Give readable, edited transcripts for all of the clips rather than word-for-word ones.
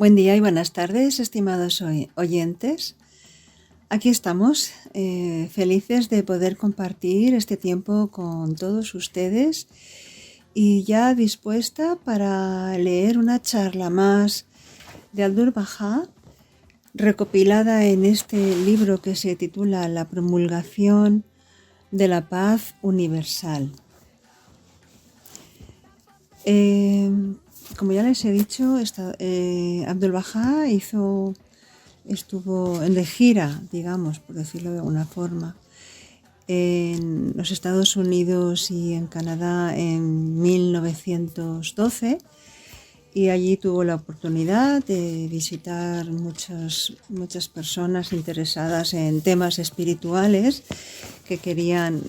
Buen día y buenas tardes, estimados oyentes. Aquí estamos, felices de poder compartir este tiempo con todos ustedes y ya dispuesta para leer una charla más de Abdu'l-Bahá, recopilada en este libro que se titula La promulgación de la paz universal. Como ya les he dicho, Abdu'l-Bahá estuvo de gira, digamos, por decirlo de alguna forma, en los Estados Unidos y en Canadá en 1912, y allí tuvo la oportunidad de visitar muchas personas interesadas en temas espirituales que querían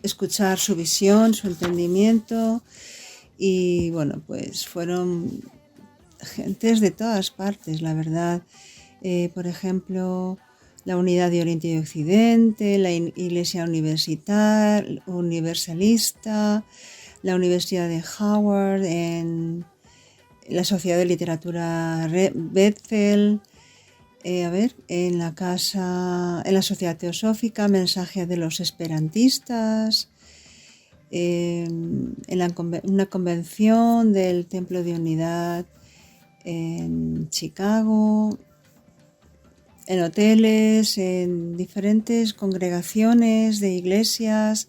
escuchar su visión, su entendimiento. Y bueno, pues fueron gentes de todas partes, la verdad. Por ejemplo, la Unidad de Oriente y Occidente, la Iglesia Universalista, la Universidad de Howard, en la Sociedad de Literatura Bethel, en la Sociedad Teosófica, Mensaje de los Esperantistas, en una convención del Templo de Unidad en Chicago, en hoteles, en diferentes congregaciones de iglesias,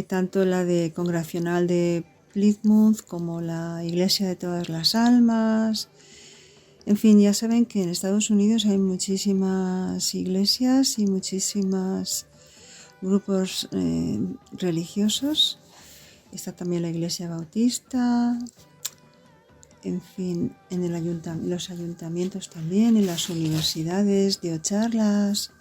tanto la de congregacional de Plymouth como la Iglesia de Todas las Almas. En fin, ya saben que en Estados Unidos hay muchísimas iglesias y muchísimos grupos religiosos. Está también la Iglesia Bautista, en fin, en los ayuntamientos también, en las universidades dio charlas.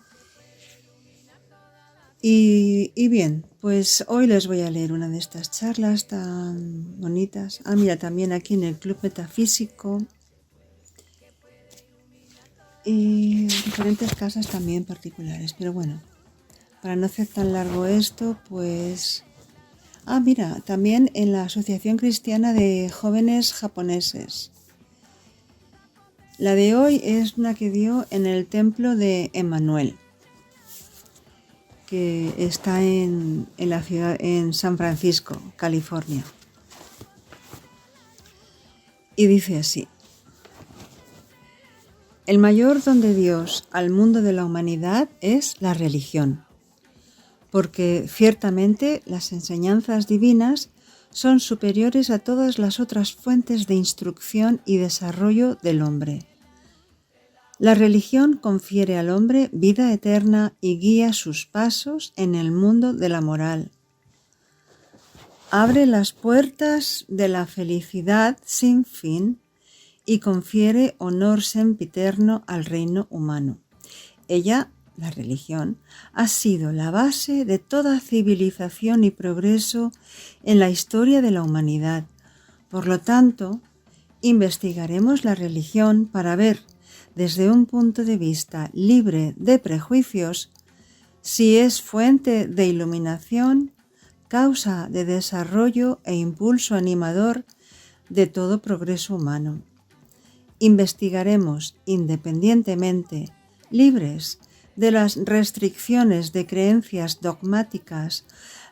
Y bien, pues hoy les voy a leer una de estas charlas tan bonitas. Mira, también aquí en el Club Metafísico y diferentes casas también particulares. Pero bueno, para no hacer tan largo esto, pues... mira, también en la Asociación Cristiana de Jóvenes Japoneses. La de hoy es una que dio en el Templo de Emmanuel, que está en la ciudad, en San Francisco, California. Y dice así: el mayor don de Dios al mundo de la humanidad es la religión, porque ciertamente las enseñanzas divinas son superiores a todas las otras fuentes de instrucción y desarrollo del hombre. La religión confiere al hombre vida eterna y guía sus pasos en el mundo de la moral. Abre las puertas de la felicidad sin fin y confiere honor sempiterno al reino humano. Ella, la religión, ha sido la base de toda civilización y progreso en la historia de la humanidad. Por lo tanto, investigaremos la religión para ver, desde un punto de vista libre de prejuicios, si es fuente de iluminación, causa de desarrollo e impulso animador de todo progreso humano. Investigaremos independientemente, libres de las restricciones de creencias dogmáticas,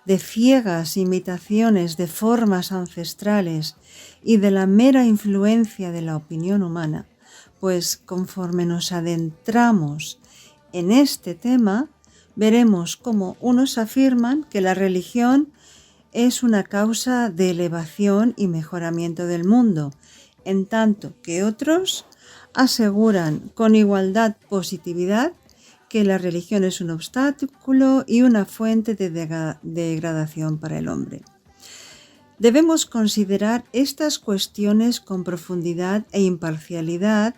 de ciegas imitaciones de formas ancestrales y de la mera influencia de la opinión humana, pues conforme nos adentramos en este tema, veremos cómo unos afirman que la religión es una causa de elevación y mejoramiento del mundo, en tanto que otros aseguran con igualdad positividad que la religión es un obstáculo y una fuente de degradación para el hombre. Debemos considerar estas cuestiones con profundidad e imparcialidad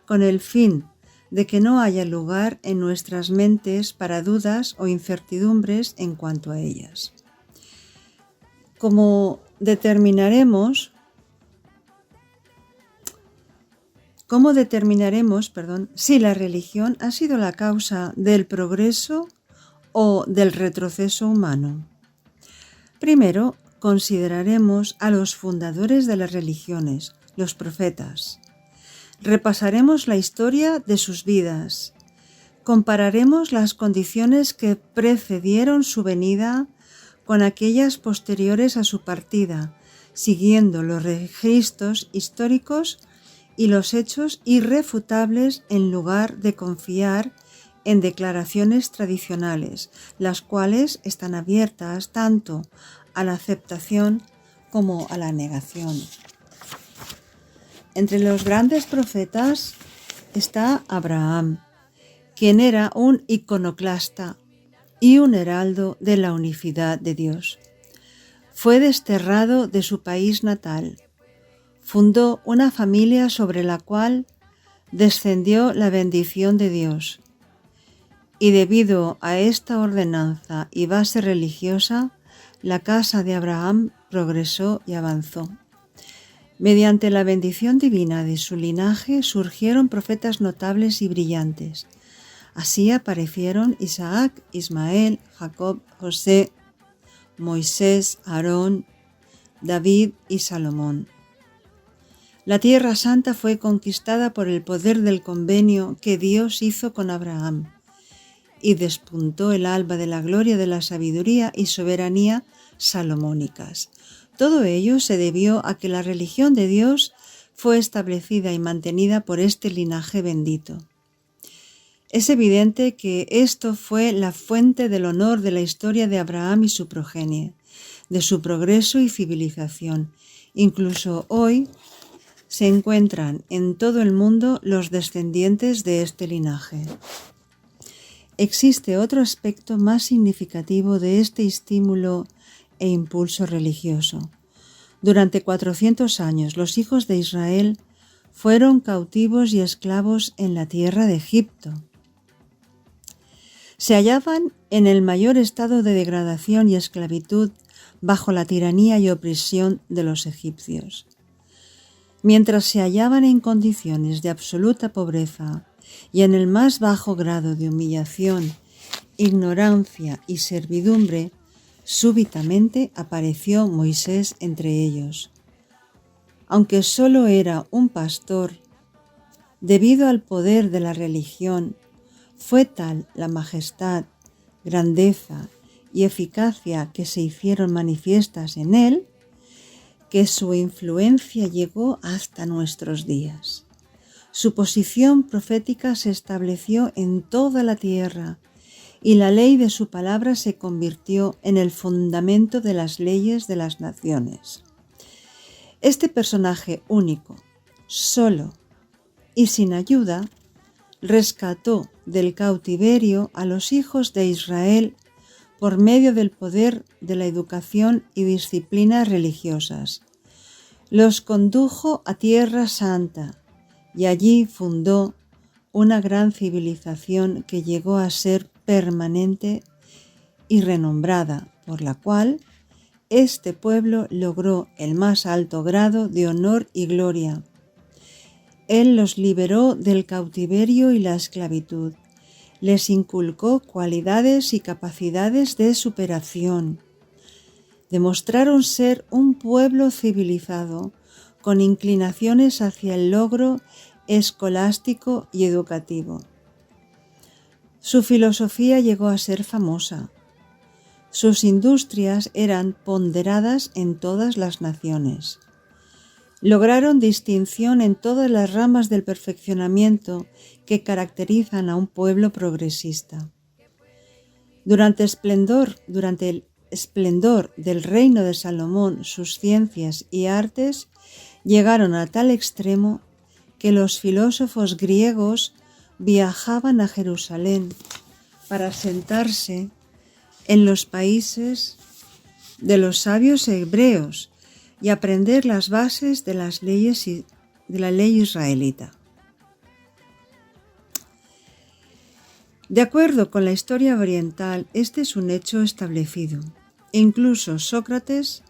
con el fin de que no haya lugar en nuestras mentes para dudas o incertidumbres en cuanto a ellas. ¿Cómo determinaremos si la religión ha sido la causa del progreso o del retroceso humano? Primero, consideraremos a los fundadores de las religiones, los profetas. Repasaremos la historia de sus vidas. Compararemos las condiciones que precedieron su venida con aquellas posteriores a su partida, siguiendo los registros históricos y los hechos irrefutables en lugar de confiar en declaraciones tradicionales, las cuales están abiertas tanto a la aceptación como a la negación. Entre los grandes profetas está Abraham, quien era un iconoclasta y un heraldo de la unicidad de Dios. Fue desterrado de su país natal. Fundó una familia sobre la cual descendió la bendición de Dios. Y debido a esta ordenanza y base religiosa, la casa de Abraham progresó y avanzó. Mediante la bendición divina de su linaje surgieron profetas notables y brillantes. Así aparecieron Isaac, Ismael, Jacob, José, Moisés, Aarón, David y Salomón. La Tierra Santa fue conquistada por el poder del convenio que Dios hizo con Abraham, y despuntó el alba de la gloria de la sabiduría y soberanía salomónicas. Todo ello se debió a que la religión de Dios fue establecida y mantenida por este linaje bendito. Es evidente que esto fue la fuente del honor de la historia de Abraham y su progenie, de su progreso y civilización. Incluso hoy se encuentran en todo el mundo los descendientes de este linaje. Existe otro aspecto más significativo de este estímulo e impulso religioso. Durante 400 años los hijos de Israel fueron cautivos y esclavos en la tierra de Egipto. Se hallaban en el mayor estado de degradación y esclavitud bajo la tiranía y opresión de los egipcios. Mientras se hallaban en condiciones de absoluta pobreza y en el más bajo grado de humillación, ignorancia y servidumbre, súbitamente apareció Moisés entre ellos. Aunque solo era un pastor, debido al poder de la religión, fue tal la majestad, grandeza y eficacia que se hicieron manifiestas en él, que su influencia llegó hasta nuestros días. Su posición profética se estableció en toda la tierra y la ley de su palabra se convirtió en el fundamento de las leyes de las naciones. Este personaje único, solo y sin ayuda, rescató del cautiverio a los hijos de Israel por medio del poder de la educación y disciplinas religiosas. Los condujo a Tierra Santa y allí fundó una gran civilización que llegó a ser permanente y renombrada, por la cual este pueblo logró el más alto grado de honor y gloria. Él los liberó del cautiverio y la esclavitud. Les inculcó cualidades y capacidades de superación. Demostraron ser un pueblo civilizado, con inclinaciones hacia el logro escolástico y educativo. Su filosofía llegó a ser famosa. Sus industrias eran ponderadas en todas las naciones. Lograron distinción en todas las ramas del perfeccionamiento que caracterizan a un pueblo progresista. Durante el esplendor del reino de Salomón, sus ciencias y artes llegaron a tal extremo que los filósofos griegos viajaban a Jerusalén para sentarse en los países de los sabios hebreos y aprender las bases de las leyes y de la ley israelita. De acuerdo con la historia oriental, este es un hecho establecido. Incluso Sócrates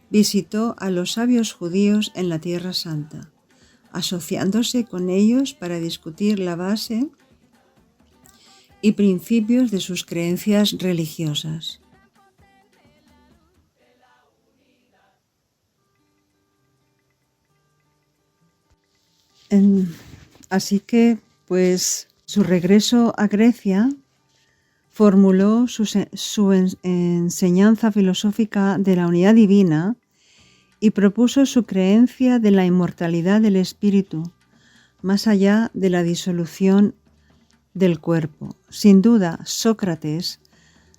visitó a los sabios judíos en la Tierra Santa, asociándose con ellos para discutir la base y principios de sus creencias religiosas. Así que, pues, su regreso a Grecia formuló su enseñanza filosófica de la unidad divina y propuso su creencia de la inmortalidad del espíritu, más allá de la disolución del cuerpo. Sin duda, Sócrates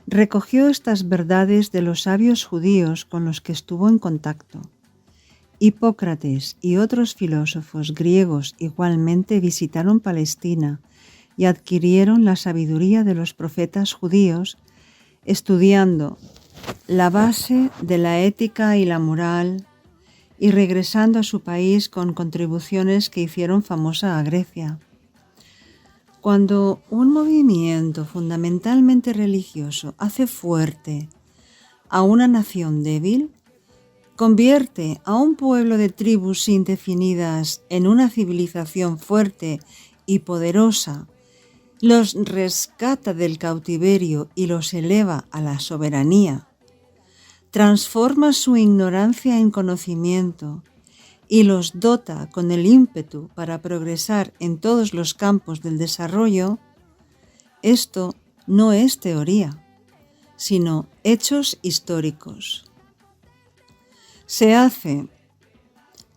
recogió estas verdades de los sabios judíos con los que estuvo en contacto. Hipócrates y otros filósofos griegos igualmente visitaron Palestina y adquirieron la sabiduría de los profetas judíos, estudiando la base de la ética y la moral y regresando a su país con contribuciones que hicieron famosa a Grecia. Cuando un movimiento fundamentalmente religioso hace fuerte a una nación débil, convierte a un pueblo de tribus indefinidas en una civilización fuerte y poderosa, los rescata del cautiverio y los eleva a la soberanía, transforma su ignorancia en conocimiento y los dota con el ímpetu para progresar en todos los campos del desarrollo, esto no es teoría, sino hechos históricos. Se hace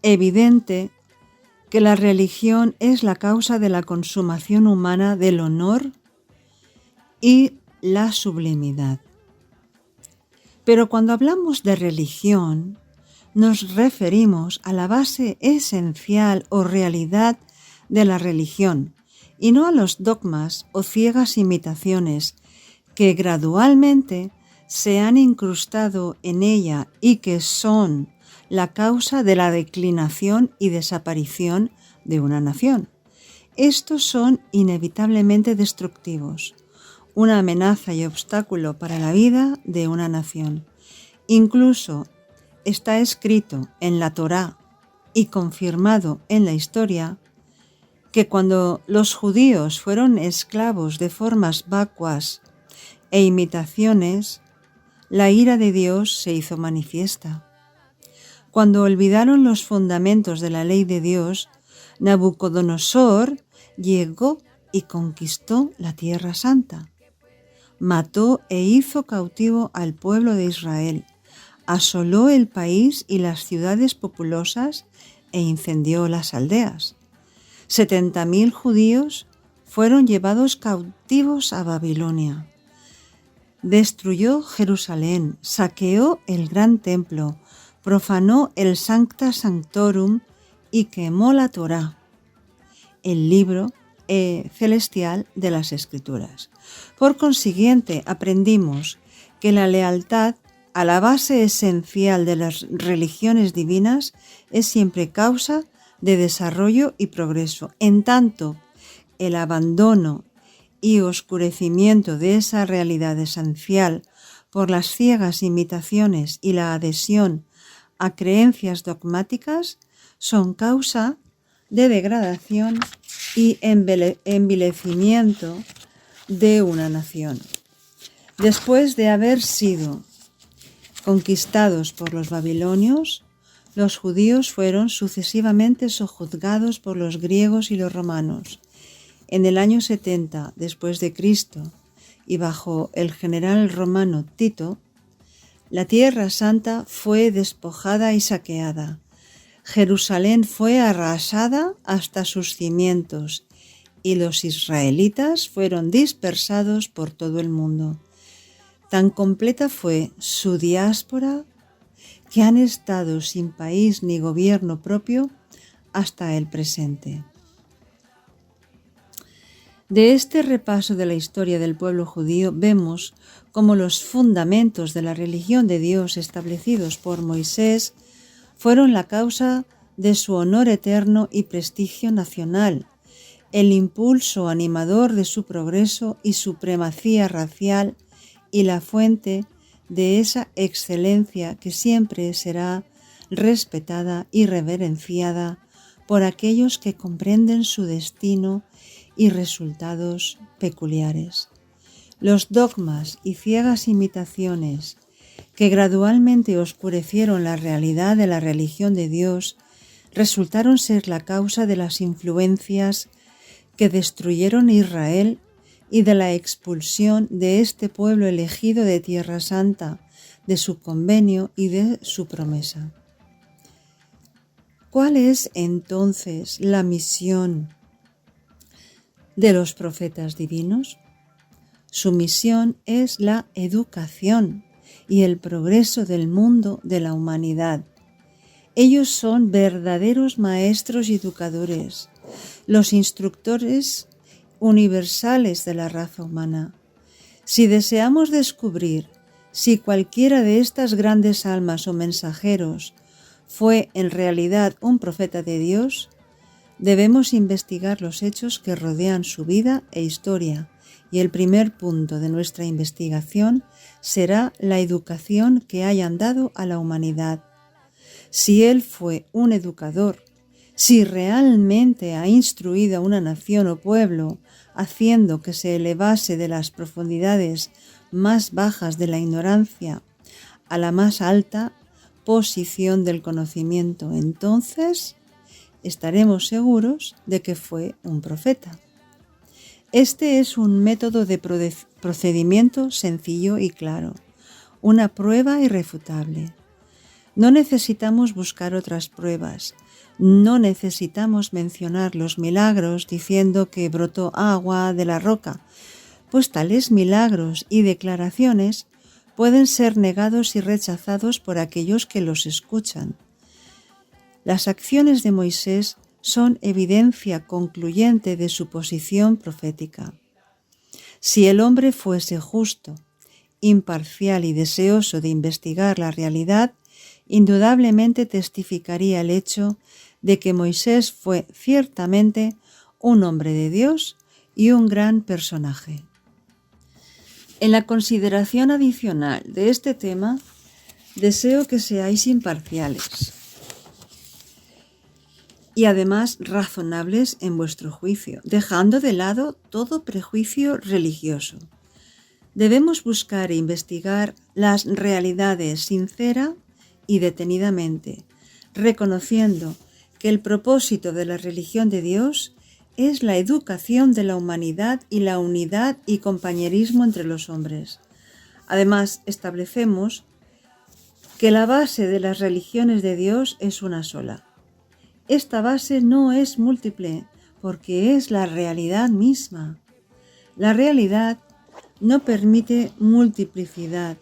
evidente que la religión es la causa de la consumación humana del honor y la sublimidad. Pero cuando hablamos de religión, nos referimos a la base esencial o realidad de la religión y no a los dogmas o ciegas imitaciones que gradualmente se han incrustado en ella y que son la causa de la declinación y desaparición de una nación. Estos son inevitablemente destructivos, una amenaza y obstáculo para la vida de una nación. Incluso está escrito en la Torá y confirmado en la historia que cuando los judíos fueron esclavos de formas vacuas e imitaciones, la ira de Dios se hizo manifiesta. Cuando olvidaron los fundamentos de la ley de Dios, Nabucodonosor llegó y conquistó la Tierra Santa. Mató e hizo cautivo al pueblo de Israel, asoló el país y las ciudades populosas e incendió las aldeas. 70.000 judíos fueron llevados cautivos a Babilonia. Destruyó Jerusalén, saqueó el gran templo, profanó el Sancta Sanctorum y quemó la Torá, el libro celestial de las Escrituras. Por consiguiente, aprendimos que la lealtad a la base esencial de las religiones divinas es siempre causa de desarrollo y progreso, en tanto el abandono y oscurecimiento de esa realidad esencial por las ciegas imitaciones y la adhesión a creencias dogmáticas son causa de degradación y envilecimiento de una nación. Después de haber sido conquistados por los babilonios, los judíos fueron sucesivamente sojuzgados por los griegos y los romanos. En el año 70 después de Cristo y bajo el general romano Tito, la Tierra Santa fue despojada y saqueada. Jerusalén fue arrasada hasta sus cimientos y los israelitas fueron dispersados por todo el mundo. Tan completa fue su diáspora que han estado sin país ni gobierno propio hasta el presente. De este repaso de la historia del pueblo judío vemos cómo los fundamentos de la religión de Dios establecidos por Moisés fueron la causa de su honor eterno y prestigio nacional, el impulso animador de su progreso y supremacía racial y la fuente de esa excelencia que siempre será respetada y reverenciada por aquellos que comprenden su destino y resultados peculiares. Los dogmas y ciegas imitaciones que gradualmente oscurecieron la realidad de la religión de Dios resultaron ser la causa de las influencias que destruyeron Israel y de la expulsión de este pueblo elegido de Tierra Santa, de su convenio y de su promesa. ¿Cuál es entonces la misión de los profetas divinos? Su misión es la educación y el progreso del mundo, de la humanidad. Ellos son verdaderos maestros y educadores, los instructores universales de la raza humana. Si deseamos descubrir si cualquiera de estas grandes almas o mensajeros fue en realidad un profeta de Dios, debemos investigar los hechos que rodean su vida e historia, y el primer punto de nuestra investigación será la educación que hayan dado a la humanidad. Si él fue un educador, si realmente ha instruido a una nación o pueblo, haciendo que se elevase de las profundidades más bajas de la ignorancia a la más alta posición del conocimiento, entonces estaremos seguros de que fue un profeta. Este es un método de procedimiento sencillo y claro, una prueba irrefutable. No necesitamos buscar otras pruebas, no necesitamos mencionar los milagros diciendo que brotó agua de la roca, pues tales milagros y declaraciones pueden ser negados y rechazados por aquellos que los escuchan. Las acciones de Moisés son evidencia concluyente de su posición profética. Si el hombre fuese justo, imparcial y deseoso de investigar la realidad, indudablemente testificaría el hecho de que Moisés fue ciertamente un hombre de Dios y un gran personaje. En la consideración adicional de este tema, deseo que seáis imparciales y además razonables en vuestro juicio, dejando de lado todo prejuicio religioso. Debemos buscar e investigar las realidades sincera y detenidamente, reconociendo que el propósito de la religión de Dios es la educación de la humanidad y la unidad y compañerismo entre los hombres. Además, establecemos que la base de las religiones de Dios es una sola. Esta base no es múltiple, porque es la realidad misma. La realidad no permite multiplicidad.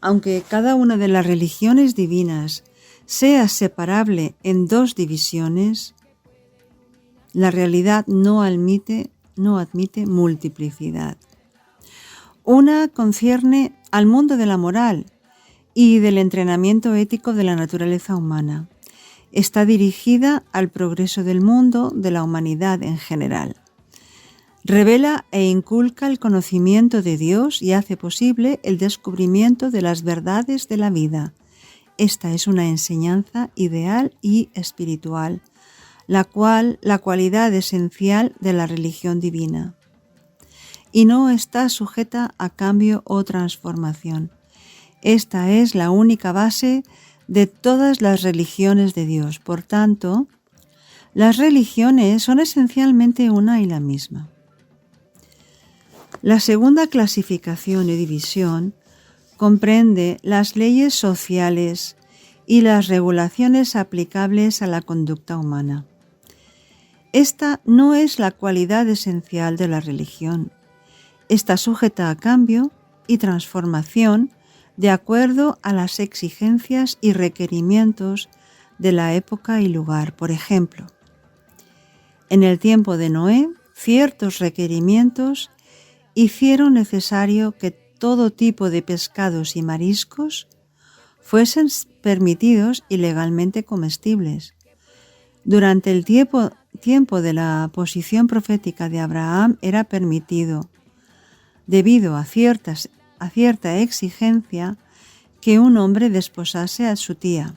Aunque cada una de las religiones divinas sea separable en dos divisiones, la realidad no admite multiplicidad. Una concierne al mundo de la moral y del entrenamiento ético de la naturaleza humana. Está dirigida al progreso del mundo, de la humanidad en general. Revela e inculca el conocimiento de Dios y hace posible el descubrimiento de las verdades de la vida. Esta es una enseñanza ideal y espiritual, la cualidad esencial de la religión divina. Y no está sujeta a cambio o transformación. Esta es la única base de todas las religiones de Dios. Por tanto, las religiones son esencialmente una y la misma. La segunda clasificación y división comprende las leyes sociales y las regulaciones aplicables a la conducta humana. Esta no es la cualidad esencial de la religión. Está sujeta a cambio y transformación de acuerdo a las exigencias y requerimientos de la época y lugar. Por ejemplo, en el tiempo de Noé, ciertos requerimientos hicieron necesario que todo tipo de pescados y mariscos fuesen permitidos y legalmente comestibles. Durante el tiempo de la posición profética de Abraham era permitido, debido a cierta exigencia, que un hombre desposase a su tía.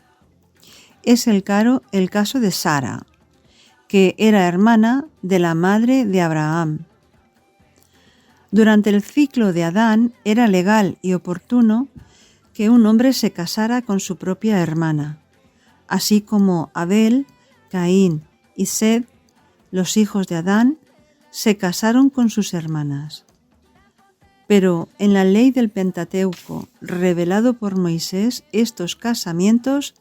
Es el caso de Sara, que era hermana de la madre de Abraham. Durante el ciclo de Adán era legal y oportuno que un hombre se casara con su propia hermana, así como Abel Caín y Set, los hijos de Adán, se casaron con sus hermanas. Pero en la ley del Pentateuco, revelado por Moisés, estos casamientos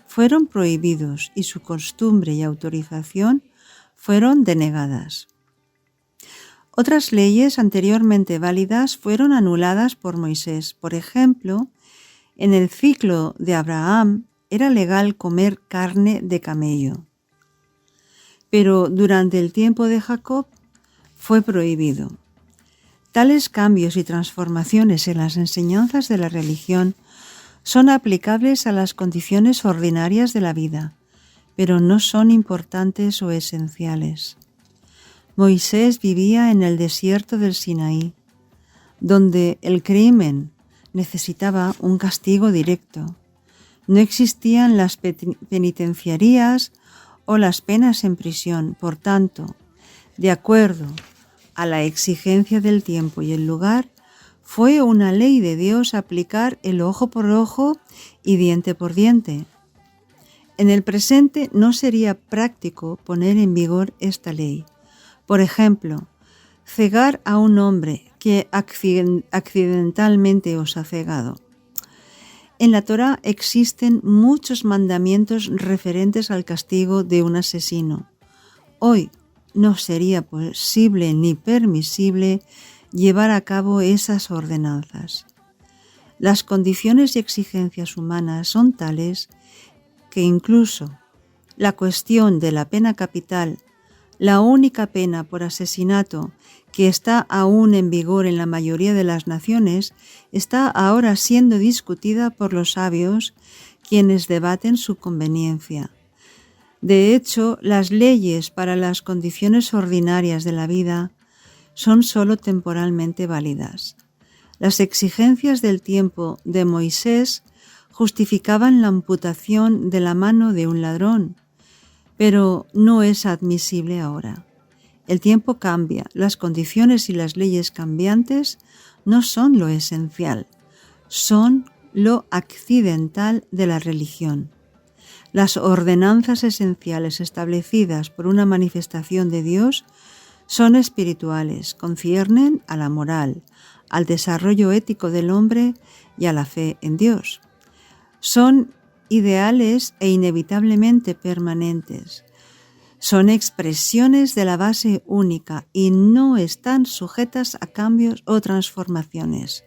fueron prohibidos y su costumbre y autorización fueron denegadas. Otras leyes anteriormente válidas fueron anuladas por Moisés. Por ejemplo, en el ciclo de Abraham era legal comer carne de camello, pero durante el tiempo de Jacob fue prohibido. Tales cambios y transformaciones en las enseñanzas de la religión son aplicables a las condiciones ordinarias de la vida, pero no son importantes o esenciales. Moisés vivía en el desierto del Sinaí, donde el crimen necesitaba un castigo directo. No existían las penitenciarías o las penas en prisión. Por tanto, de acuerdo a la exigencia del tiempo y el lugar, fue una ley de Dios aplicar el ojo por ojo y diente por diente. En el presente no sería práctico poner en vigor esta ley. Por ejemplo, cegar a un hombre que accidentalmente os ha cegado. En la Torá existen muchos mandamientos referentes al castigo de un asesino. Hoy no sería posible ni permisible llevar a cabo esas ordenanzas. Las condiciones y exigencias humanas son tales que incluso la cuestión de la pena capital, la única pena por asesinato que está aún en vigor en la mayoría de las naciones, está ahora siendo discutida por los sabios, quienes debaten su conveniencia. De hecho, las leyes para las condiciones ordinarias de la vida son sólo temporalmente válidas. Las exigencias del tiempo de Moisés justificaban la amputación de la mano de un ladrón, pero no es admisible ahora. El tiempo cambia, las condiciones y las leyes cambiantes no son lo esencial, son lo accidental de la religión. Las ordenanzas esenciales establecidas por una manifestación de Dios son espirituales, conciernen a la moral, al desarrollo ético del hombre y a la fe en Dios. Son ideales e inevitablemente permanentes. Son expresiones de la base única y no están sujetas a cambios o transformaciones.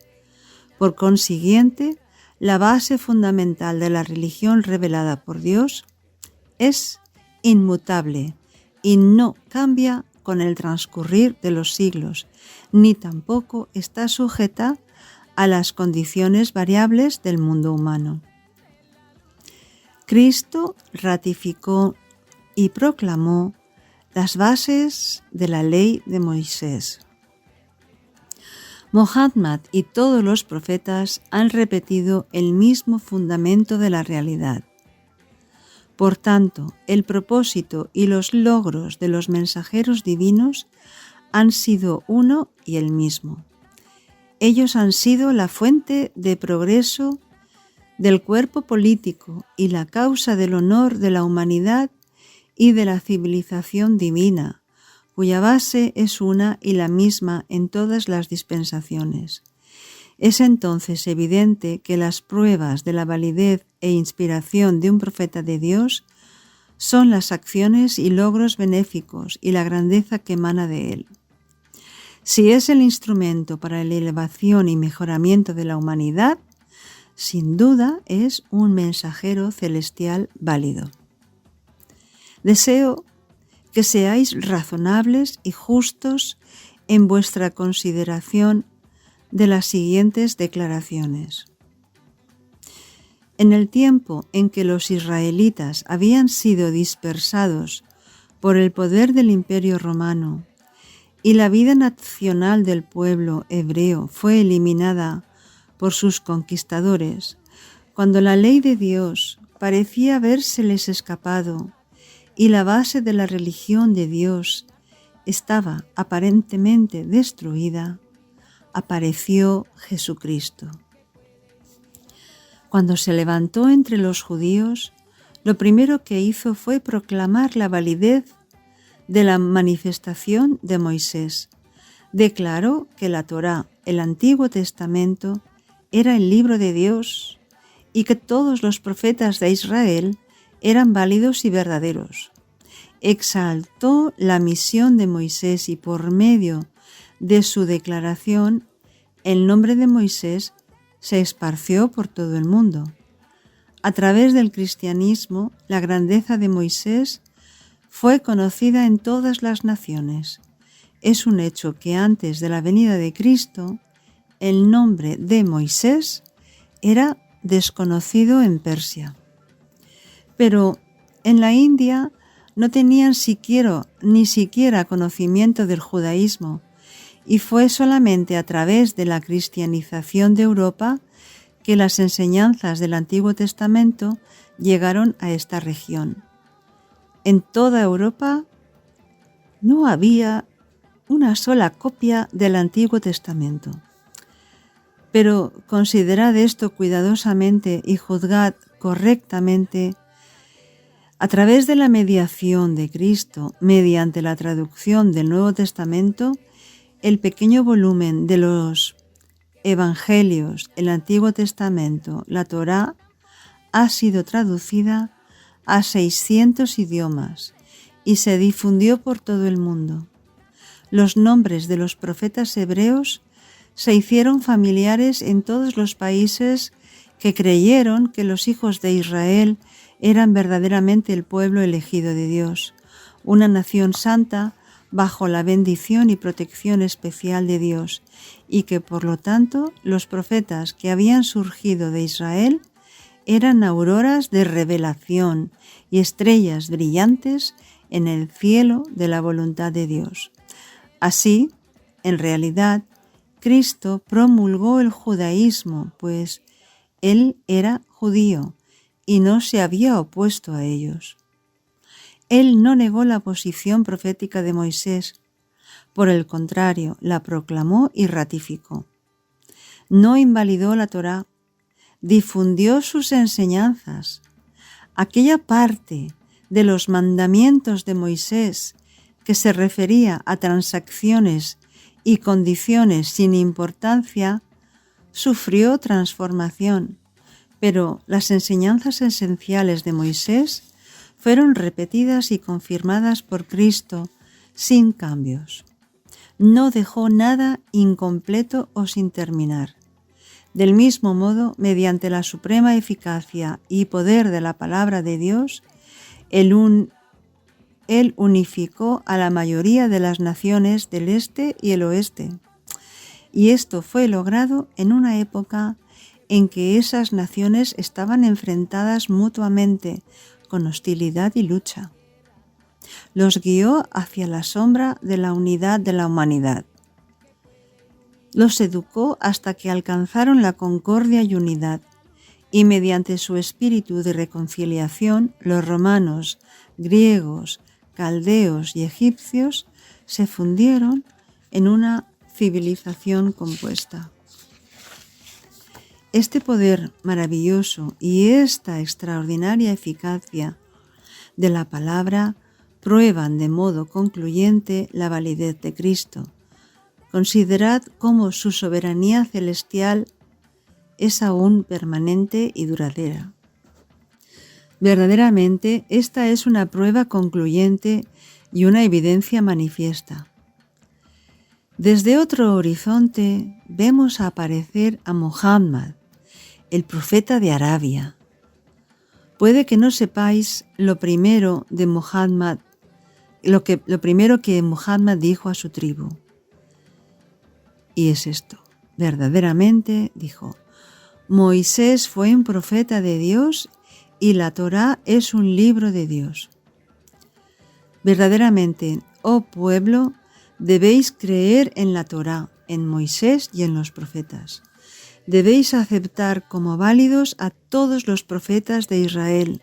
Por consiguiente, la base fundamental de la religión revelada por Dios es inmutable y no cambia con el transcurrir de los siglos, ni tampoco está sujeta a las condiciones variables del mundo humano. Cristo ratificó y proclamó las bases de la ley de Moisés. Muhammad y todos los profetas han repetido el mismo fundamento de la realidad. Por tanto, el propósito y los logros de los mensajeros divinos han sido uno y el mismo. Ellos han sido la fuente de progreso del cuerpo político y la causa del honor de la humanidad y de la civilización divina, cuya base es una y la misma en todas las dispensaciones. Es entonces evidente que las pruebas de la validez e inspiración de un profeta de Dios son las acciones y logros benéficos y la grandeza que emana de él. Si es el instrumento para la elevación y mejoramiento de la humanidad, sin duda es un mensajero celestial válido. Deseo que seáis razonables y justos en vuestra consideración de las siguientes declaraciones. En el tiempo en que los israelitas habían sido dispersados por el poder del Imperio Romano y la vida nacional del pueblo hebreo fue eliminada por sus conquistadores, cuando la ley de Dios parecía habérseles escapado y la base de la religión de Dios estaba aparentemente destruida, apareció Jesucristo. Cuando se levantó entre los judíos, lo primero que hizo fue proclamar la validez de la manifestación de Moisés. Declaró que la Torá, el Antiguo Testamento, era el libro de Dios y que todos los profetas de Israel eran válidos y verdaderos. Exaltó la misión de Moisés y por medio de su declaración, el nombre de Moisés se esparció por todo el mundo. A través del cristianismo, la grandeza de Moisés fue conocida en todas las naciones. Es un hecho que antes de la venida de Cristo, el nombre de Moisés era desconocido en Persia. Pero en la India no tenían ni siquiera conocimiento del judaísmo, y fue solamente a través de la cristianización de Europa que las enseñanzas del Antiguo Testamento llegaron a esta región. En toda Europa no había una sola copia del Antiguo Testamento. Pero considerad esto cuidadosamente y juzgad correctamente. A través de la mediación de Cristo, mediante la traducción del Nuevo Testamento, el pequeño volumen de los Evangelios, el Antiguo Testamento, la Torá, ha sido traducida a 600 idiomas y se difundió por todo el mundo. Los nombres de los profetas hebreos se hicieron familiares en todos los países que creyeron que los hijos de Israel eran verdaderamente el pueblo elegido de Dios, una nación santa bajo la bendición y protección especial de Dios, y que por lo tanto los profetas que habían surgido de Israel eran auroras de revelación y estrellas brillantes en el cielo de la voluntad de Dios. Así, en realidad, Cristo promulgó el judaísmo, pues Él era judío y no se había opuesto a ellos. Él no negó la posición profética de Moisés, por el contrario, la proclamó y ratificó. No invalidó la Torá, difundió sus enseñanzas. Aquella parte de los mandamientos de Moisés que se refería a transacciones y condiciones sin importancia, sufrió transformación, pero las enseñanzas esenciales de Moisés fueron repetidas y confirmadas por Cristo sin cambios. No dejó nada incompleto o sin terminar. Del mismo modo, mediante la suprema eficacia y poder de la palabra de Dios, Él unificó a la mayoría de las naciones del este y el oeste. Y esto fue logrado en una época en que esas naciones estaban enfrentadas mutuamente con hostilidad y lucha. Los guió hacia la sombra de la unidad de la humanidad. Los educó hasta que alcanzaron la concordia y unidad, y mediante su espíritu de reconciliación, los romanos, griegos, caldeos y egipcios se fundieron en una civilización compuesta. Este poder maravilloso y esta extraordinaria eficacia de la palabra prueban de modo concluyente la validez de Cristo. Considerad cómo su soberanía celestial es aún permanente y duradera. Verdaderamente, esta es una prueba concluyente y una evidencia manifiesta. Desde otro horizonte vemos aparecer a Muhammad, el profeta de Arabia. Puede que no sepáis lo primero que Muhammad dijo a su tribu. Y es esto, verdaderamente dijo: Moisés fue un profeta de Dios y la Torá es un libro de Dios. Verdaderamente, oh pueblo, debéis creer en la Torá, en Moisés y en los profetas. Debéis aceptar como válidos a todos los profetas de Israel.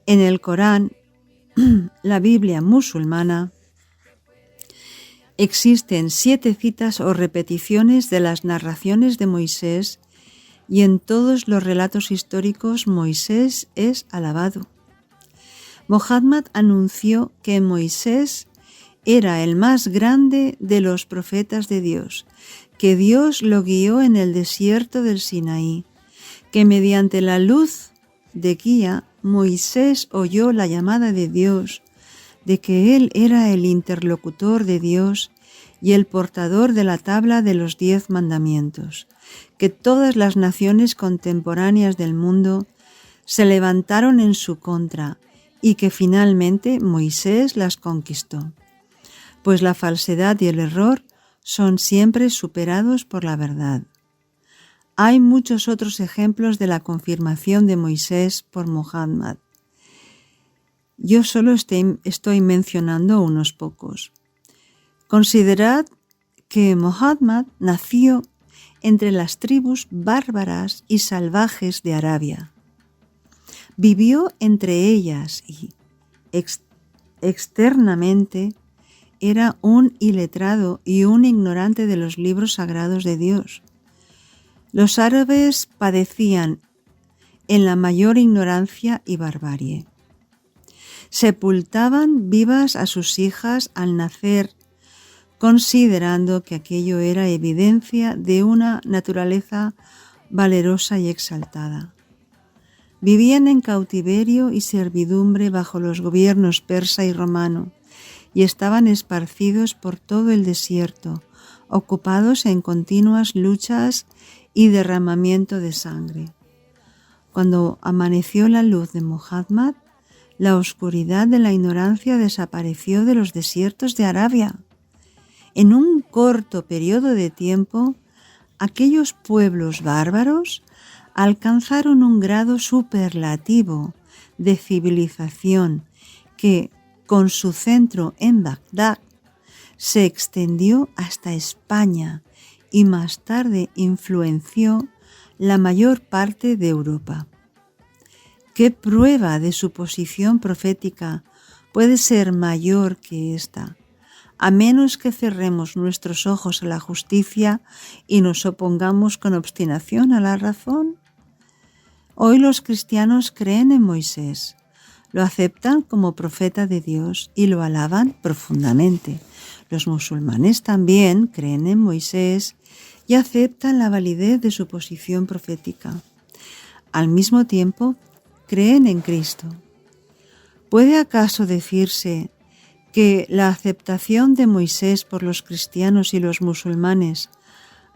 En el Corán, la Biblia musulmana, existen 7 citas o repeticiones de las narraciones de Moisés y en todos los relatos históricos Moisés es alabado. Muhammad anunció que Moisés era el más grande de los profetas de Dios, que Dios lo guió en el desierto del Sinaí, que mediante la luz de guía Moisés oyó la llamada de Dios, de que él era el interlocutor de Dios y el portador de la tabla de los 10 mandamientos, que todas las naciones contemporáneas del mundo se levantaron en su contra y que finalmente Moisés las conquistó, pues la falsedad y el error son siempre superados por la verdad. Hay muchos otros ejemplos de la confirmación de Moisés por Muhammad. Yo solo estoy mencionando unos pocos. Considerad que Muhammad nació entre las tribus bárbaras y salvajes de Arabia. Vivió entre ellas y externamente era un iletrado y un ignorante de los libros sagrados de Dios. Los árabes padecían en la mayor ignorancia y barbarie. Sepultaban vivas a sus hijas al nacer, considerando que aquello era evidencia de una naturaleza valerosa y exaltada. Vivían en cautiverio y servidumbre bajo los gobiernos persa y romano y estaban esparcidos por todo el desierto, ocupados en continuas luchas y derramamiento de sangre. Cuando amaneció la luz de Muhammad, la oscuridad de la ignorancia desapareció de los desiertos de Arabia. En un corto periodo de tiempo, aquellos pueblos bárbaros alcanzaron un grado superlativo de civilización que, con su centro en Bagdad, se extendió hasta España y más tarde influenció la mayor parte de Europa. ¿Qué prueba de su posición profética puede ser mayor que esta? A menos que cerremos nuestros ojos a la justicia y nos opongamos con obstinación a la razón. Hoy los cristianos creen en Moisés, lo aceptan como profeta de Dios y lo alaban profundamente. Los musulmanes también creen en Moisés y aceptan la validez de su posición profética. Al mismo tiempo, creen en Cristo. ¿Puede acaso decirse que la aceptación de Moisés por los cristianos y los musulmanes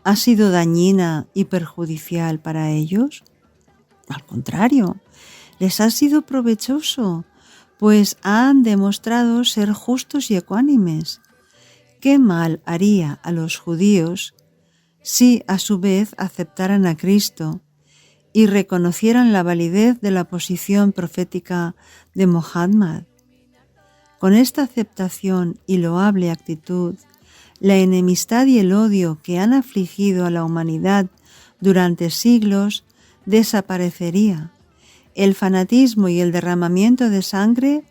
ha sido dañina y perjudicial para ellos? Al contrario, les ha sido provechoso, pues han demostrado ser justos y ecuánimes. ¿Qué mal haría a los judíos si a su vez aceptaran a Cristo y reconocieran la validez de la posición profética de Muhammad? Con esta aceptación y loable actitud, la enemistad y el odio que han afligido a la humanidad durante siglos desaparecería. El fanatismo y el derramamiento de sangre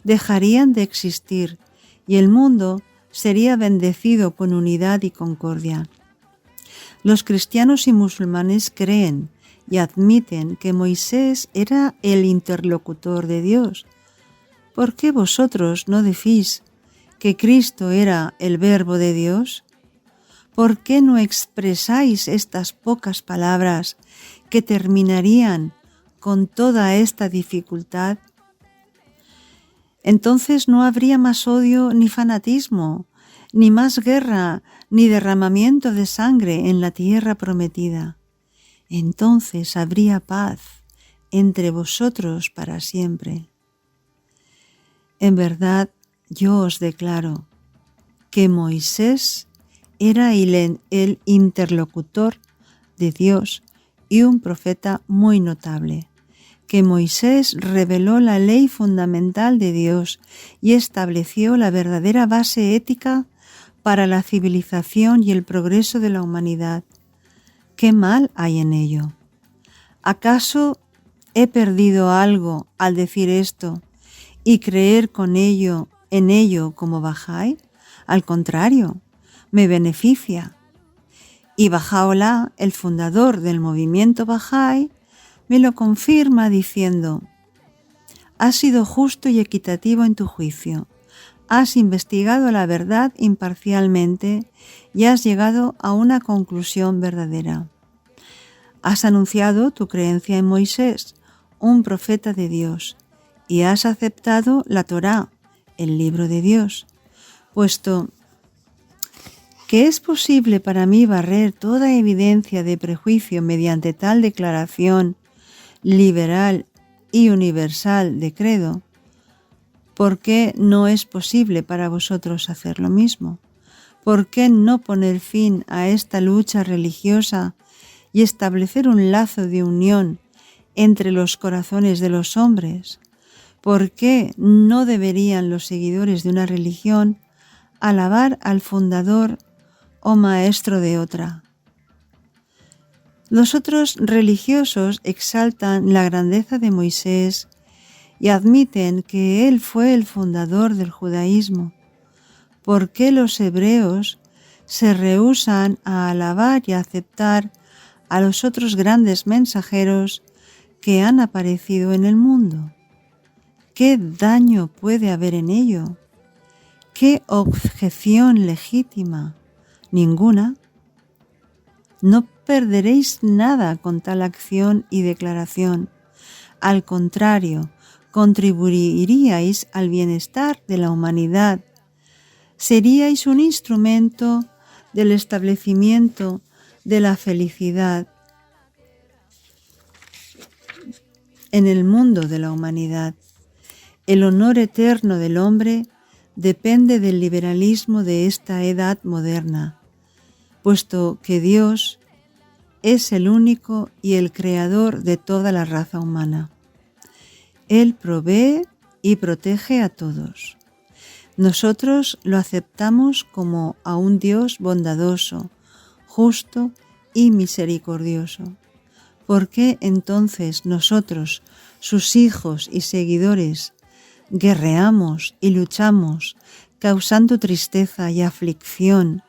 dejarían de existir y el mundo sería bendecido con unidad y concordia. Los cristianos y musulmanes creen y admiten que Moisés era el interlocutor de Dios. ¿Por qué vosotros no decís que Cristo era el Verbo de Dios? ¿Por qué no expresáis estas pocas palabras que terminarían con toda esta dificultad? Entonces no habría más odio ni fanatismo, ni más guerra, ni derramamiento de sangre en la tierra prometida. Entonces habría paz entre vosotros para siempre. En verdad, yo os declaro que Moisés era el interlocutor de Dios y un profeta muy notable, que Moisés reveló la ley fundamental de Dios y estableció la verdadera base ética para la civilización y el progreso de la humanidad. ¿Qué mal hay en ello? ¿Acaso he perdido algo al decir esto y creer en ello como Bahá'í? Al contrario, me beneficia. Y Baha'u'lláh, el fundador del movimiento Bahá'í, me lo confirma diciendo: has sido justo y equitativo en tu juicio, has investigado la verdad imparcialmente y has llegado a una conclusión verdadera. Has anunciado tu creencia en Moisés, un profeta de Dios, y has aceptado la Torá, el libro de Dios, puesto que es posible para mí barrer toda evidencia de prejuicio mediante tal declaración liberal y universal de credo. ¿Por qué no es posible para vosotros hacer lo mismo? ¿Por qué no poner fin a esta lucha religiosa y establecer un lazo de unión entre los corazones de los hombres? ¿Por qué no deberían los seguidores de una religión alabar al fundador o maestro de otra? Los otros religiosos exaltan la grandeza de Moisés y admiten que él fue el fundador del judaísmo. ¿Por qué los hebreos se rehúsan a alabar y a aceptar a los otros grandes mensajeros que han aparecido en el mundo? ¿Qué daño puede haber en ello? ¿Qué objeción legítima? Ninguna. No perderéis nada con tal acción y declaración. Al contrario, contribuiríais al bienestar de la humanidad. Seríais un instrumento del establecimiento de la felicidad en el mundo de la humanidad. El honor eterno del hombre depende del liberalismo de esta edad moderna, puesto que Dios es el único y el creador de toda la raza humana. Él provee y protege a todos. Nosotros lo aceptamos como a un Dios bondadoso, justo y misericordioso. ¿Por qué entonces nosotros, sus hijos y seguidores, guerreamos y luchamos, causando tristeza y aflicción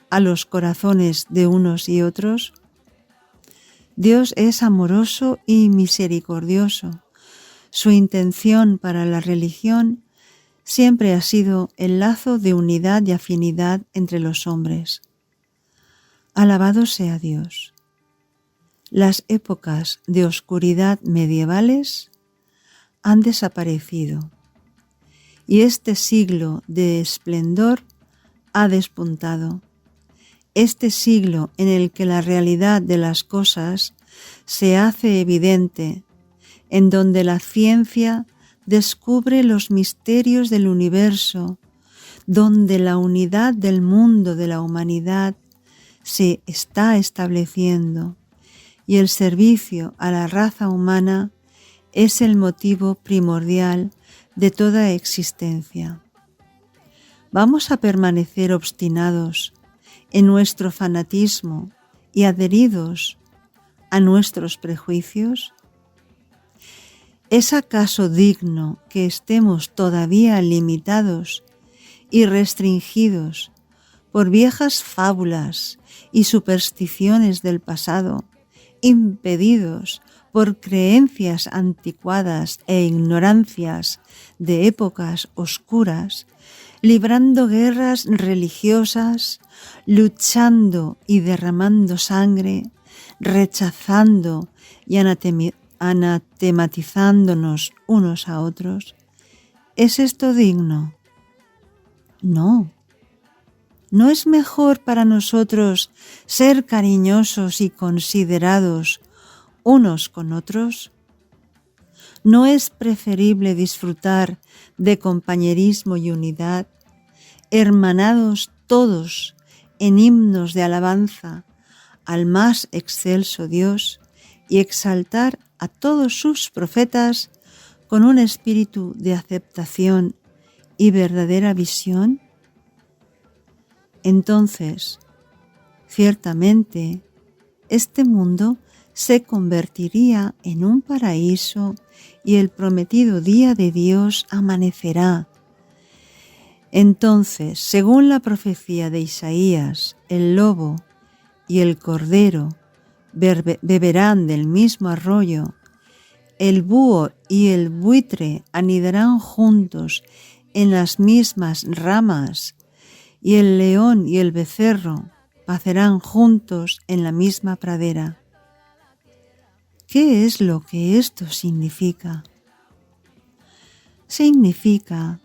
a los corazones de unos y otros? Dios es amoroso y misericordioso. Su intención para la religión siempre ha sido el lazo de unidad y afinidad entre los hombres. Alabado sea Dios. Las épocas de oscuridad medievales han desaparecido y este siglo de esplendor ha despuntado. Este siglo en el que la realidad de las cosas se hace evidente, en donde la ciencia descubre los misterios del universo, donde la unidad del mundo de la humanidad se está estableciendo y el servicio a la raza humana es el motivo primordial de toda existencia. ¿Vamos a permanecer obstinados en nuestro fanatismo y adheridos a nuestros prejuicios? ¿Es acaso digno que estemos todavía limitados y restringidos por viejas fábulas y supersticiones del pasado, impedidos por creencias anticuadas e ignorancias de épocas oscuras, librando guerras religiosas, luchando y derramando sangre, rechazando y anatematizándonos unos a otros? ¿Es esto digno? No. ¿No es mejor para nosotros ser cariñosos y considerados unos con otros? ¿No es preferible disfrutar de compañerismo y unidad, hermanados todos en himnos de alabanza al más excelso Dios y exaltar a todos sus profetas con un espíritu de aceptación y verdadera visión? Entonces, ciertamente, este mundo se convertiría en un paraíso y el prometido día de Dios amanecerá. Entonces, según la profecía de Isaías, el lobo y el cordero beberán del mismo arroyo, el búho y el buitre anidarán juntos en las mismas ramas, y el león y el becerro pacerán juntos en la misma pradera. ¿Qué es lo que esto significa? Significa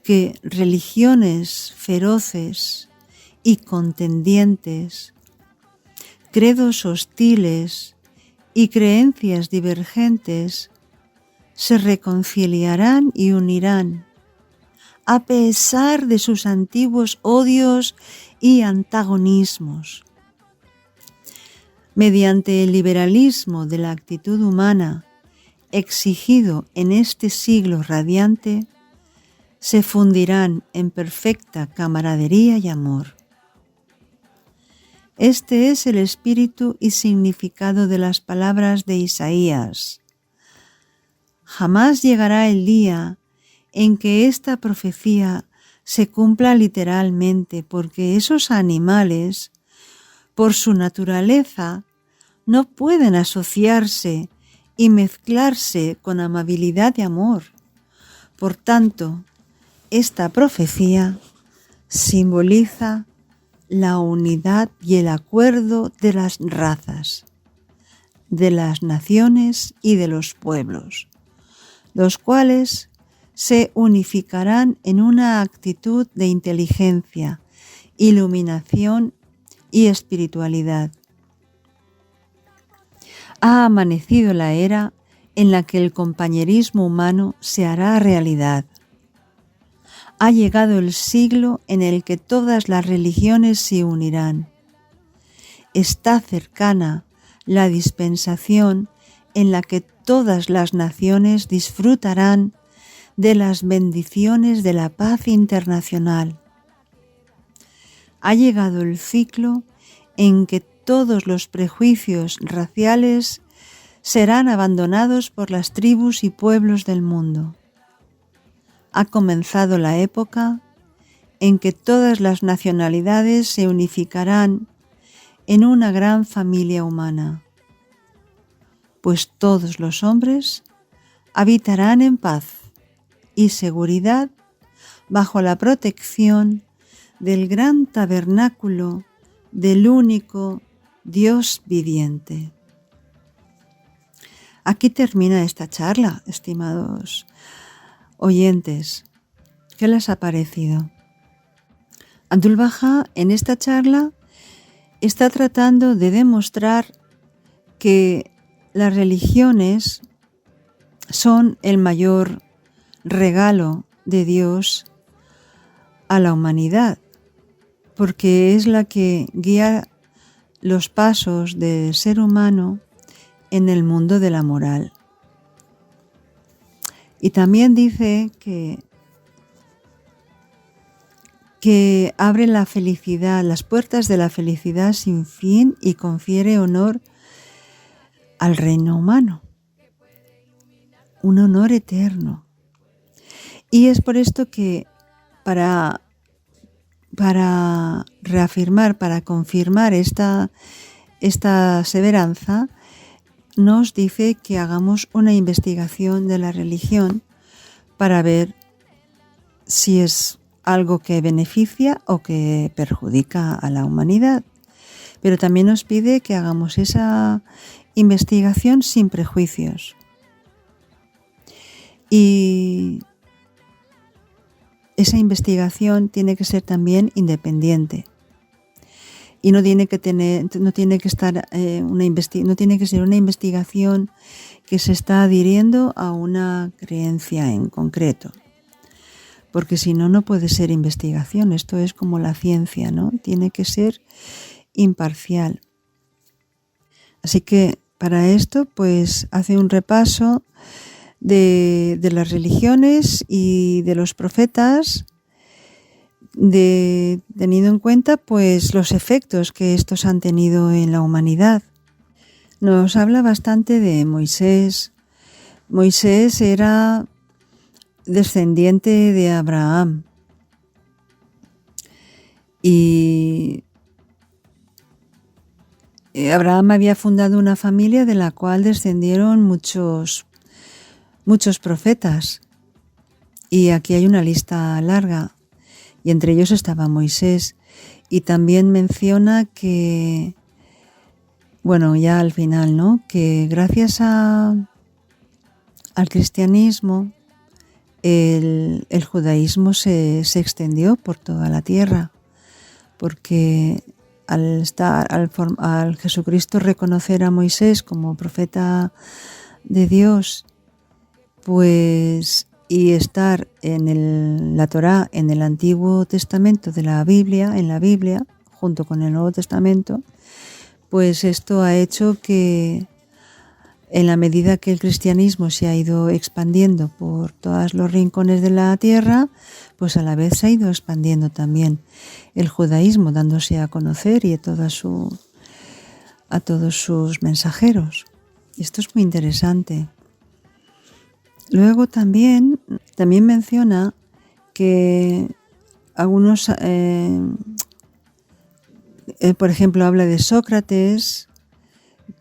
que religiones feroces y contendientes, credos hostiles y creencias divergentes se reconciliarán y unirán, a pesar de sus antiguos odios y antagonismos. Mediante el liberalismo de la actitud humana exigido en este siglo radiante, se fundirán en perfecta camaradería y amor. Este es el espíritu y significado de las palabras de Isaías. Jamás llegará el día en que esta profecía se cumpla literalmente, porque esos animales, por su naturaleza, no pueden asociarse y mezclarse con amabilidad y amor. Por tanto, esta profecía simboliza la unidad y el acuerdo de las razas, de las naciones y de los pueblos, los cuales se unificarán en una actitud de inteligencia, iluminación y espiritualidad. Ha amanecido la era en la que el compañerismo humano se hará realidad. Ha llegado el siglo en el que todas las religiones se unirán. Está cercana la dispensación en la que todas las naciones disfrutarán de las bendiciones de la paz internacional. Ha llegado el ciclo en que todos los prejuicios raciales serán abandonados por las tribus y pueblos del mundo. Ha comenzado la época en que todas las nacionalidades se unificarán en una gran familia humana, pues todos los hombres habitarán en paz y seguridad bajo la protección del gran tabernáculo del único Dios viviente. Aquí termina esta charla, estimados oyentes. ¿Qué les ha parecido? Abdu'l-Bahá en esta charla está tratando de demostrar que las religiones son el mayor regalo de Dios a la humanidad, porque es la que guía los pasos del ser humano en el mundo de la moral. Y también dice que abre la felicidad, las puertas de la felicidad sin fin y confiere honor al reino humano, un honor eterno. Y es por esto que para reafirmar, para confirmar esta aseveranza, nos dice que hagamos una investigación de la religión para ver si es algo que beneficia o que perjudica a la humanidad. Pero también nos pide que hagamos esa investigación sin prejuicios. Y esa investigación tiene que ser también independiente. Y no tiene que ser una investigación que se está adhiriendo a una creencia en concreto. Porque si no, no puede ser investigación. Esto es como la ciencia, ¿no? Tiene que ser imparcial. Así que para esto, pues hace un repaso de las religiones y de los profetas, teniendo en cuenta pues los efectos que estos han tenido en la humanidad. Nos habla bastante de Moisés. Moisés era descendiente de Abraham y Abraham había fundado una familia de la cual descendieron muchos profetas. Y aquí hay una lista larga. Y entre ellos estaba Moisés. Y también menciona que, bueno, ya al final, ¿no? Que gracias al cristianismo, el judaísmo se extendió por toda la tierra. Porque al Jesucristo reconocer a Moisés como profeta de Dios, pues, y estar en la Torá, en el Antiguo Testamento de la Biblia, en la Biblia, junto con el Nuevo Testamento, pues esto ha hecho que en la medida que el cristianismo se ha ido expandiendo por todos los rincones de la tierra, pues a la vez se ha ido expandiendo también el judaísmo, dándose a conocer y a todos sus mensajeros. Esto es muy interesante. Luego también menciona que algunos, por ejemplo, habla de Sócrates,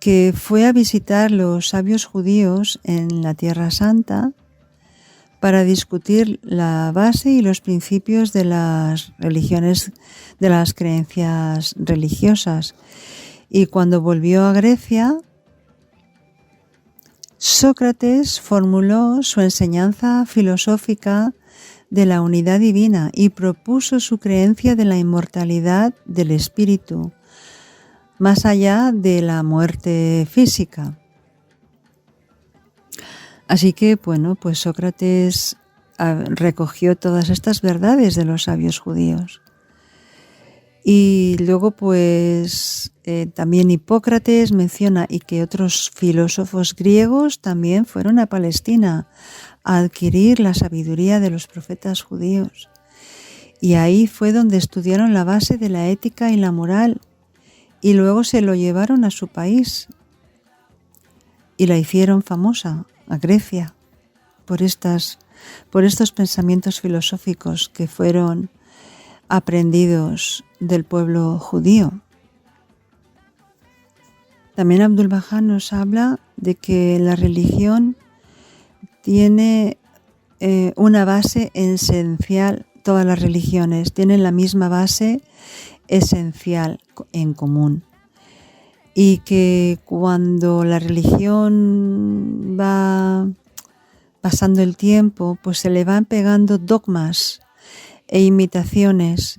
que fue a visitar los sabios judíos en la Tierra Santa para discutir la base y los principios de las religiones, de las creencias religiosas. Y cuando volvió a Grecia, Sócrates formuló su enseñanza filosófica de la unidad divina y propuso su creencia de la inmortalidad del espíritu, más allá de la muerte física. Así que, bueno, pues Sócrates recogió todas estas verdades de los sabios judíos. Y luego, pues, también Hipócrates menciona y que otros filósofos griegos también fueron a Palestina a adquirir la sabiduría de los profetas judíos. Y ahí fue donde estudiaron la base de la ética y la moral. Y luego se lo llevaron a su país y la hicieron famosa, a Grecia, por estos pensamientos filosóficos que fueron aprendidos del pueblo judío. También Abdu'l-Bahá nos habla de que la religión tiene una base esencial, todas las religiones tienen la misma base esencial en común, y que cuando la religión va pasando el tiempo, pues se le van pegando dogmas e imitaciones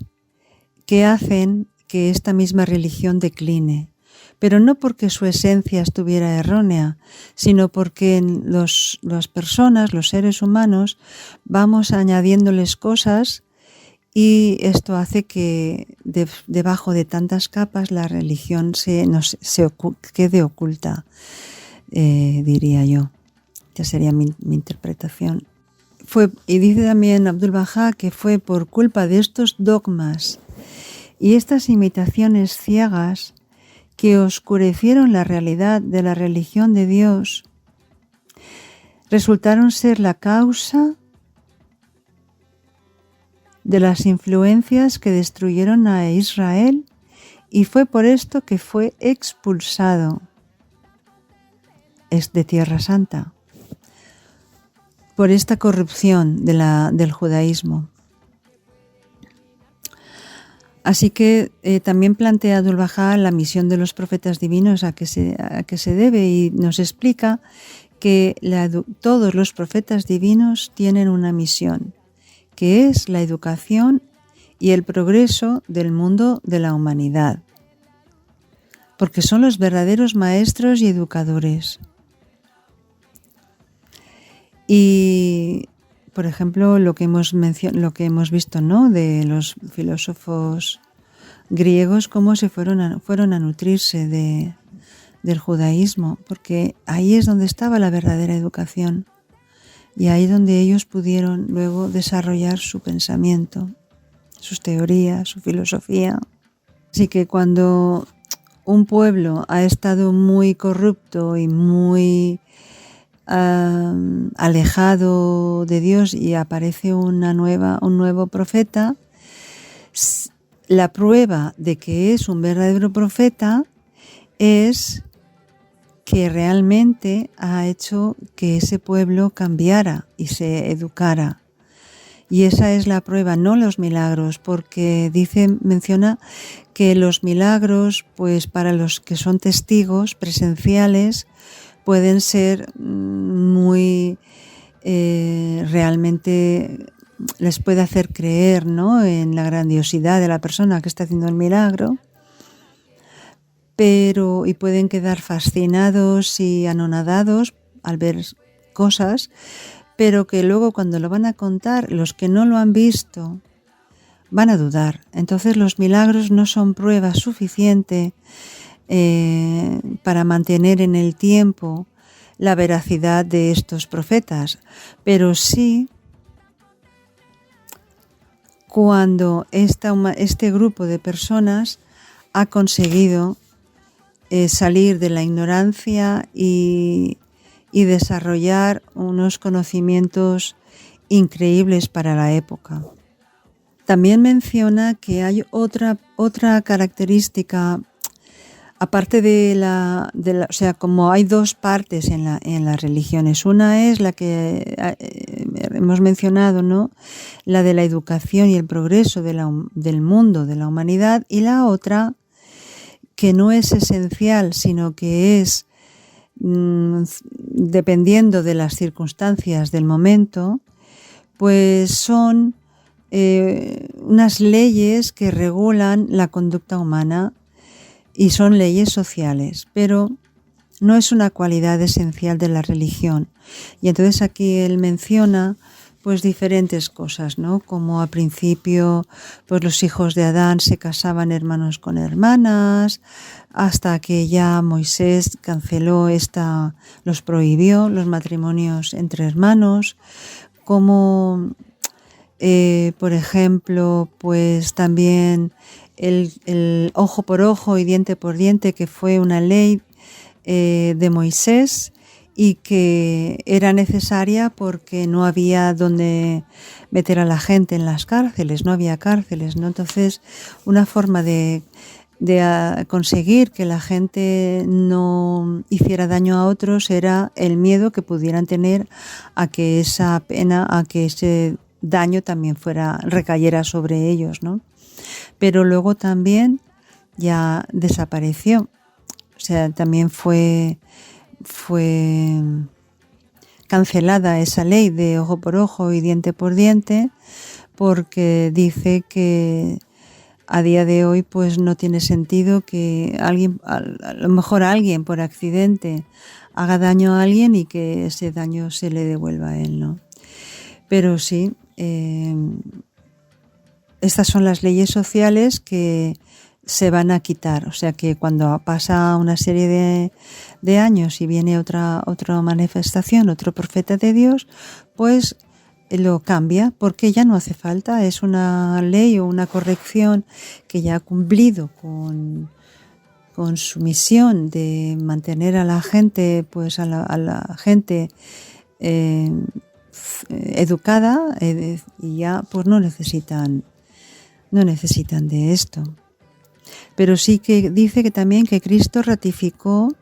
que hacen que esta misma religión decline, pero no porque su esencia estuviera errónea, sino porque las personas, los seres humanos, vamos añadiéndoles cosas. Y esto hace que debajo de tantas capas la religión se quede oculta, diría yo. Esta sería mi interpretación. Y dice también Abdu'l-Bahá que fue por culpa de estos dogmas y estas imitaciones ciegas que oscurecieron la realidad de la religión de Dios, resultaron ser la causa de las influencias que destruyeron a Israel, y fue por esto que fue expulsado de Tierra Santa, por esta corrupción del judaísmo. Así que también plantea Abdu'l-Bahá la misión de los profetas divinos a que se debe, y nos explica que todos los profetas divinos tienen una misión, que es la educación y el progreso del mundo de la humanidad, porque son los verdaderos maestros y educadores. Y, por ejemplo, lo que hemos visto, ¿no?, de los filósofos griegos, cómo se fueron a nutrirse del judaísmo, porque ahí es donde estaba la verdadera educación. Y ahí es donde ellos pudieron luego desarrollar su pensamiento, sus teorías, su filosofía. Así que cuando un pueblo ha estado muy corrupto y muy alejado de Dios y aparece un nuevo profeta, la prueba de que es un verdadero profeta es que realmente ha hecho que ese pueblo cambiara y se educara. Y esa es la prueba, no los milagros, porque menciona que los milagros, pues para los que son testigos presenciales, pueden ser muy realmente les puede hacer creer, ¿no?, en la grandiosidad de la persona que está haciendo el milagro, y pueden quedar fascinados y anonadados al ver cosas, pero que luego cuando lo van a contar, los que no lo han visto van a dudar. Entonces los milagros no son prueba suficiente para mantener en el tiempo la veracidad de estos profetas, pero sí cuando este grupo de personas ha conseguido salir de la ignorancia y desarrollar unos conocimientos increíbles para la época. También menciona que hay otra característica, aparte o sea, como hay dos partes en las religiones. Una es la que hemos mencionado, ¿no?, la de la educación y el progreso del mundo, de la humanidad, y la otra, que no es esencial, sino que es dependiendo de las circunstancias del momento, pues son unas leyes que regulan la conducta humana y son leyes sociales, pero no es una cualidad esencial de la religión. Y entonces aquí él menciona pues diferentes cosas, ¿no? Como al principio pues los hijos de Adán se casaban hermanos con hermanas, hasta que ya Moisés canceló los prohibió los matrimonios entre hermanos, como por ejemplo pues también el ojo por ojo y diente por diente, que fue una ley de Moisés y que era necesaria porque no había donde meter a la gente en las cárceles, no había cárceles, ¿no? Entonces, una forma de conseguir que la gente no hiciera daño a otros era el miedo que pudieran tener a que esa pena, a que ese daño también recayera sobre ellos, ¿no? Pero luego también ya desapareció, o sea, también fue cancelada esa ley de ojo por ojo y diente por diente, porque dice que a día de hoy pues no tiene sentido que a lo mejor alguien por accidente haga daño a alguien y que ese daño se le devuelva a él, ¿no? Pero sí, estas son las leyes sociales que se van a quitar, o sea que cuando pasa una serie de años y viene otra manifestación, otro profeta de Dios, pues lo cambia, porque ya no hace falta, es una ley o una corrección que ya ha cumplido con su misión de mantener a la gente, pues a la gente educada, y ya pues no necesitan de esto. Pero sí que dice que también que Cristo ratificó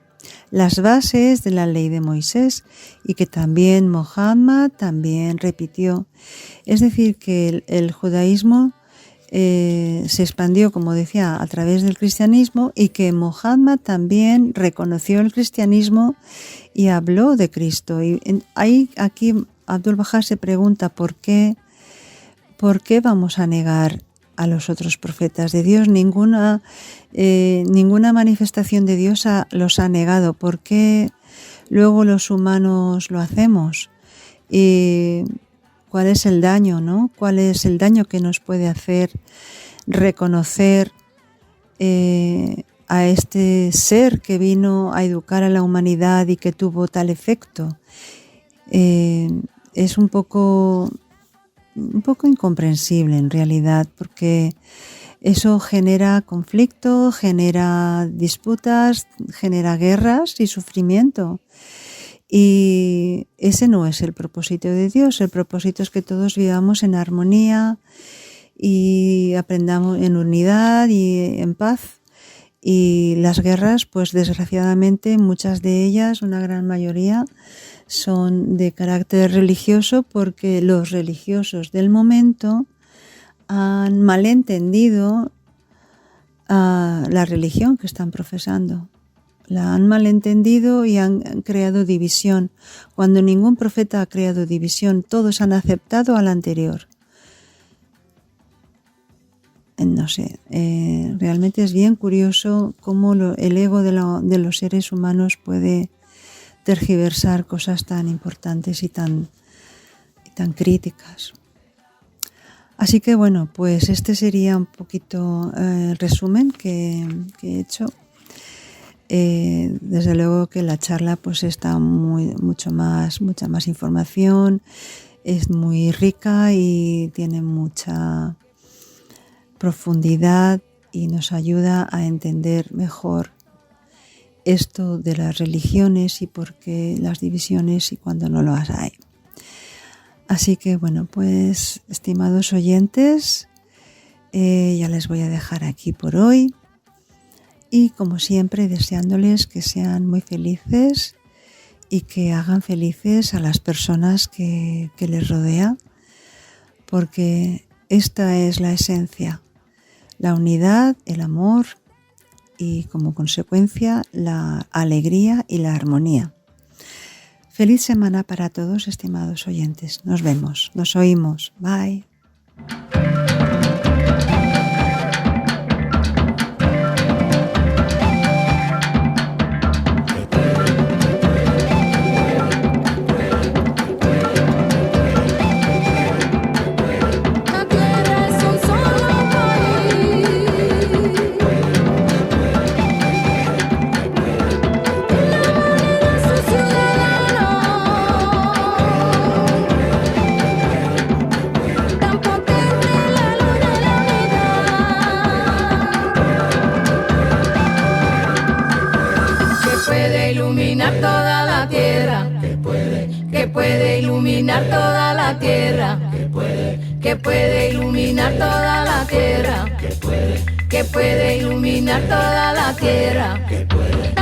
las bases de la ley de Moisés y que también Mohammed también repitió. Es decir, que el judaísmo se expandió, como decía, a través del cristianismo, y que Mohammed también reconoció el cristianismo y habló de Cristo. Y aquí Abdu'l-Bahá se pregunta ¿por qué vamos a negar a los otros profetas de Dios? Ninguna manifestación de Dios los ha negado. ¿Por qué luego los humanos lo hacemos? ¿Cuál es el daño, no? ¿Cuál es el daño que nos puede hacer reconocer a este ser que vino a educar a la humanidad y que tuvo tal efecto? Es un poco incomprensible en realidad, porque eso genera conflicto, genera disputas, genera guerras y sufrimiento. Y ese no es el propósito de Dios. El propósito es que todos vivamos en armonía y aprendamos en unidad y en paz. Y las guerras, pues desgraciadamente muchas de ellas, una gran mayoría, son de carácter religioso porque los religiosos del momento han malentendido la religión que están profesando. La han malentendido y han creado división. Cuando ningún profeta ha creado división, todos han aceptado al anterior. No sé, realmente es bien curioso cómo el ego de los seres humanos puede tergiversar cosas tan importantes y tan críticas. Así que bueno, pues este sería un poquito el resumen que he hecho. Desde luego que la charla pues está mucha más información, es muy rica y tiene mucha profundidad y nos ayuda a entender mejor esto de las religiones y por qué las divisiones y cuando no las hay. Así que bueno, pues estimados oyentes, ya les voy a dejar aquí por hoy y como siempre deseándoles que sean muy felices y que hagan felices a las personas que les rodea, porque esta es la esencia, la unidad, el amor y como consecuencia la alegría y la armonía. Feliz semana para todos, estimados oyentes. Nos vemos, nos oímos. Bye. Que puede iluminar toda la tierra, que puede iluminar toda la tierra.